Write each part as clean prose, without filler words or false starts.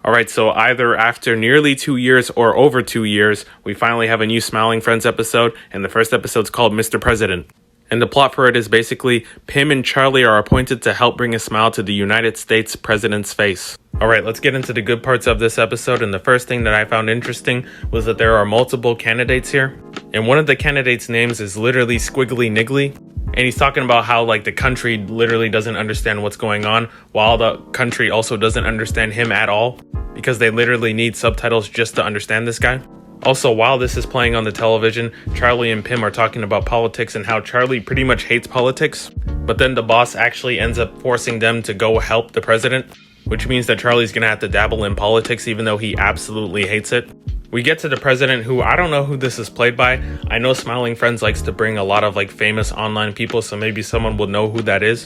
Alright, so either after nearly 2 years or over 2 years, we finally have a new Smiling Friends episode, and the first episode's called Mr. President. And the plot for it is basically, Pim and Charlie are appointed to help bring a smile to the United States president's face. Alright, let's get into the good parts of this episode, and the first thing that I found interesting was that there are multiple candidates here, and one of the candidates' names is literally Squiggly Niggly. And he's talking about how the country literally doesn't understand what's going on, while the country also doesn't understand him at all, because they literally need subtitles just to understand this guy. Also, while this is playing on the television, Charlie and Pim are talking about politics and how Charlie pretty much hates politics, but then the boss actually ends up forcing them to go help the president, which means that Charlie's gonna have to dabble in politics even though he absolutely hates it. We get to the president, who I don't know who this is played by. I know Smiling Friends likes to bring a lot of famous online people, so maybe someone will know who that is.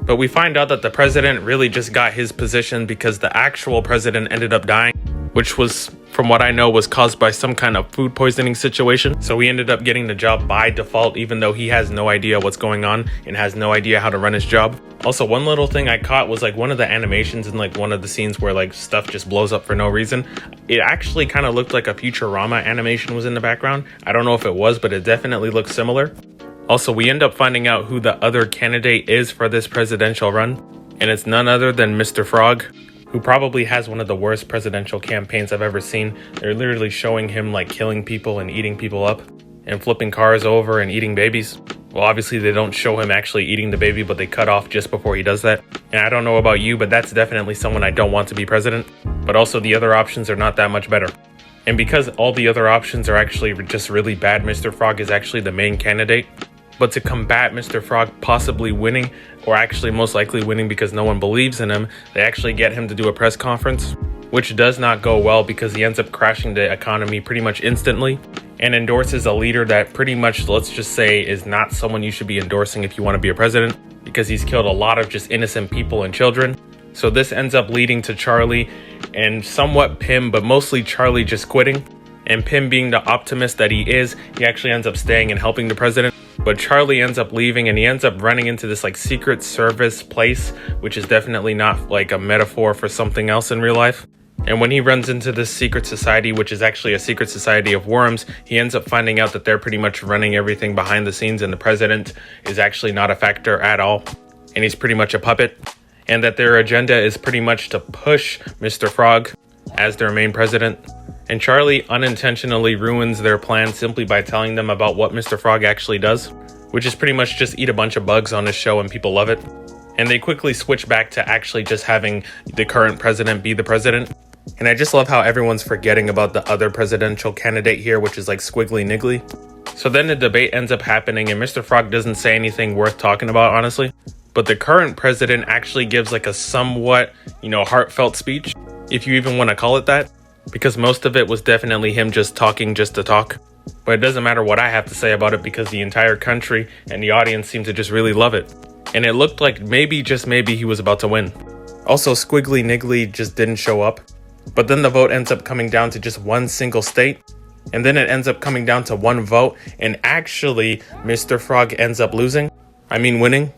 But we find out that the president really just got his position because the actual president ended up dying, which was, from what I know, was caused by some kind of food poisoning situation. So he ended up getting the job by default, even though he has no idea what's going on and has no idea how to run his job. Also, one little thing I caught was one of the animations in one of the scenes where stuff just blows up for no reason. It actually kind of looked like a Futurama animation was in the background. I don't know if it was, but it definitely looked similar. Also, we end up finding out who the other candidate is for this presidential run, and it's none other than Mr. Frog, who probably has one of the worst presidential campaigns I've ever seen. They're literally showing him killing people and eating people up, and flipping cars over and eating babies. Well, obviously they don't show him actually eating the baby, but they cut off just before he does that. And I don't know about you, but that's definitely someone I don't want to be president. But also the other options are not that much better. And because all the other options are actually just really bad, Mr. Frog is actually the main candidate. But to combat Mr. Frog possibly winning, or actually most likely winning because no one believes in him, they actually get him to do a press conference, which does not go well because he ends up crashing the economy pretty much instantly, and endorses a leader that pretty much, let's just say, is not someone you should be endorsing if you want to be a president, because he's killed a lot of just innocent people and children. So this ends up leading to Charlie and somewhat Pim, but mostly Charlie just quitting. And Pim, being the optimist that he is, he actually ends up staying and helping the president. But Charlie ends up leaving, and he ends up running into this secret service place, which is definitely not a metaphor for something else in real life. And when he runs into this secret society, which is actually a secret society of worms, he ends up finding out that they're pretty much running everything behind the scenes, and the president is actually not a factor at all, and he's pretty much a puppet, and that their agenda is pretty much to push Mr. Frog as their main president. And Charlie unintentionally ruins their plan simply by telling them about what Mr. Frog actually does, which is pretty much just eat a bunch of bugs on his show and people love it. And they quickly switch back to actually just having the current president be the president. And I just love how everyone's forgetting about the other presidential candidate here, which is Squiggly Niggly. So then the debate ends up happening, and Mr. Frog doesn't say anything worth talking about, honestly. But the current president actually gives a somewhat, heartfelt speech, if you even want to call it that. Because most of it was definitely him just talking just to talk. But it doesn't matter what I have to say about it, because the entire country and the audience seemed to just really love it. And it looked like maybe, just maybe, he was about to win. Also, Squiggly Niggly just didn't show up. But then the vote ends up coming down to just one single state. And then it ends up coming down to one vote. And actually, Mr. Frog ends up winning.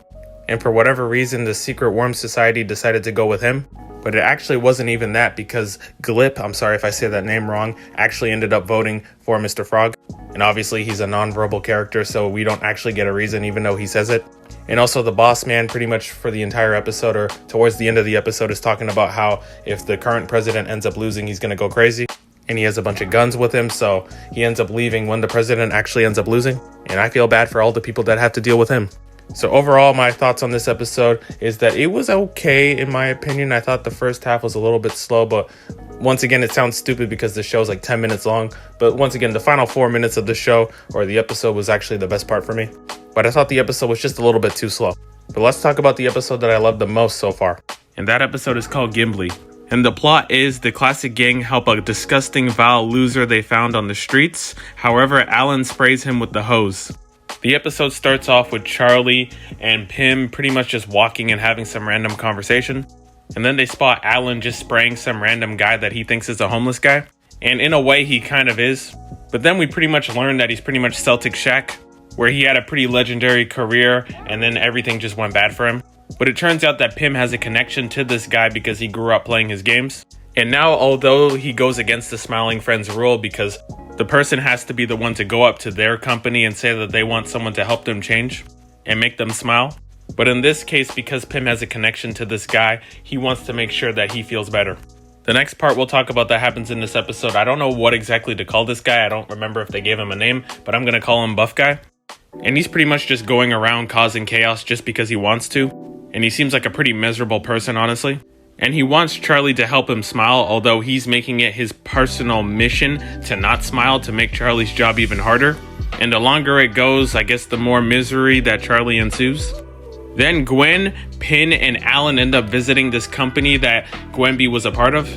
And for whatever reason, the Secret Worm Society decided to go with him. But it actually wasn't even that, because Glip, I'm sorry if I say that name wrong, actually ended up voting for Mr. Frog. And obviously he's a non-verbal character, so we don't actually get a reason even though he says it. And also the boss man pretty much for the entire episode, or towards the end of the episode, is talking about how if the current president ends up losing, he's going to go crazy. And he has a bunch of guns with him, so he ends up leaving when the president actually ends up losing. And I feel bad for all the people that have to deal with him. So overall, my thoughts on this episode is that it was okay, in my opinion. I thought the first half was a little bit slow, but once again, it sounds stupid because the show's 10 minutes long. But once again, the final 4 minutes of the show, or the episode, was actually the best part for me. But I thought the episode was just a little bit too slow. But let's talk about the episode that I loved the most so far. And that episode is called Gimli. And the plot is the classic gang help a disgusting, vile loser they found on the streets. However, Alan sprays him with the hose. The episode starts off with Charlie and Pim pretty much just walking and having some random conversation. And then they spot Alan just spraying some random guy that he thinks is a homeless guy. And in a way, he kind of is. But then we pretty much learn that he's pretty much Celtic Shaq, where he had a pretty legendary career and then everything just went bad for him. But it turns out that Pim has a connection to this guy because he grew up playing his games. And now, although he goes against the Smiling Friends rule because the person has to be the one to go up to their company and say that they want someone to help them change and make them smile. But in this case, because Pim has a connection to this guy, he wants to make sure that he feels better. The next part we'll talk about that happens in this episode, I don't know what exactly to call this guy. I don't remember if they gave him a name, but I'm going to call him Buff Guy. And he's pretty much just going around causing chaos just because he wants to. And he seems like a pretty miserable person, honestly. And he wants Charlie to help him smile, although he's making it his personal mission to not smile, to make Charlie's job even harder. And the longer it goes, I guess the more misery that Charlie ensues. Then Gwen, Pin, and Alan end up visiting this company that Gwenby was a part of.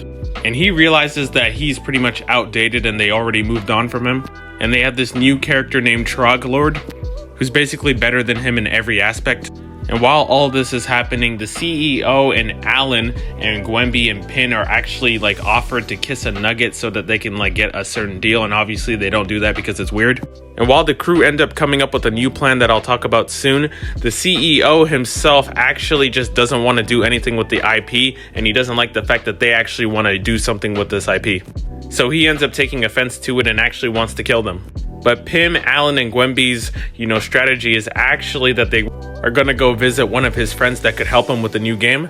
And he realizes that he's pretty much outdated and they already moved on from him. And they have this new character named Troglord, who's basically better than him in every aspect. And while all this is happening, the CEO and Alan and Gwenby and Pin are actually like offered to kiss a nugget so that they can like get a certain deal. And obviously they don't do that because it's weird. And while the crew end up coming up with a new plan that I'll talk about soon, the CEO himself actually just doesn't want to do anything with the IP. And he doesn't like the fact that they actually want to do something with this IP. So he ends up taking offense to it and actually wants to kill them. But Pim, Alan, and Gwenby's, strategy is actually that they are going to go visit one of his friends that could help him with the new game.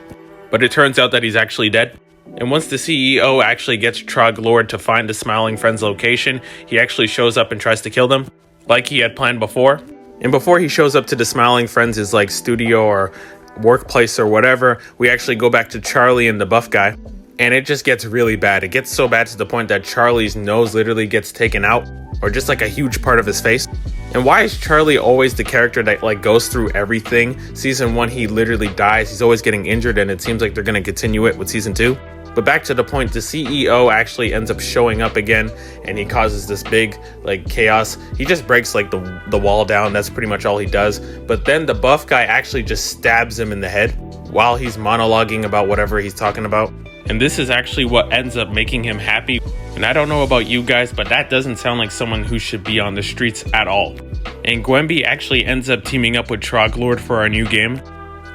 But it turns out that he's actually dead. And once the CEO actually gets Troglord to find the Smiling Friends location, he actually shows up and tries to kill them, like he had planned before. And before he shows up to the Smiling Friends' like studio or workplace or whatever, we actually go back to Charlie and the Buff Guy. And it just gets really bad. It gets so bad to the point that Charlie's nose literally gets taken out, or just like a huge part of his face. And why is Charlie always the character that like goes through everything? Season 1, he literally dies. He's always getting injured, and it seems like they're going to continue it with season 2. But back to the point, the CEO actually ends up showing up again, and he causes this big like chaos. He just breaks like the wall down. That's pretty much all he does. But then the Buff Guy actually just stabs him in the head while he's monologuing about whatever he's talking about. And this is actually what ends up making him happy. And I don't know about you guys, but that doesn't sound like someone who should be on the streets at all. And Gwenby actually ends up teaming up with Troglord for our new game.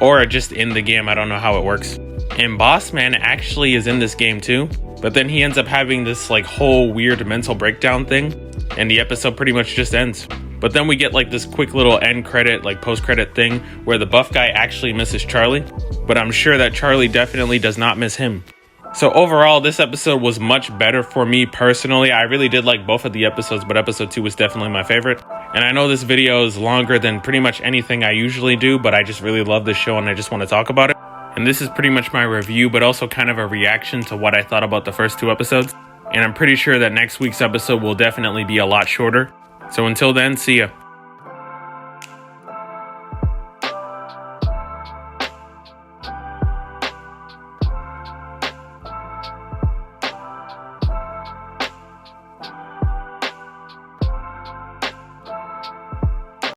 Or just in the game, I don't know how it works. And Bossman actually is in this game too. But then he ends up having this like whole weird mental breakdown thing. And the episode pretty much just ends. But then we get like this quick little end credit, like post credit thing where the Buff Guy actually misses Charlie. But I'm sure that Charlie definitely does not miss him. So overall, this episode was much better for me personally. I really did like both of the episodes, but episode 2 was definitely my favorite. And I know this video is longer than pretty much anything I usually do, but I just really love this show and I just want to talk about it. And this is pretty much my review, but also kind of a reaction to what I thought about the first 2 episodes. And I'm pretty sure that next week's episode will definitely be a lot shorter. So until then, see ya.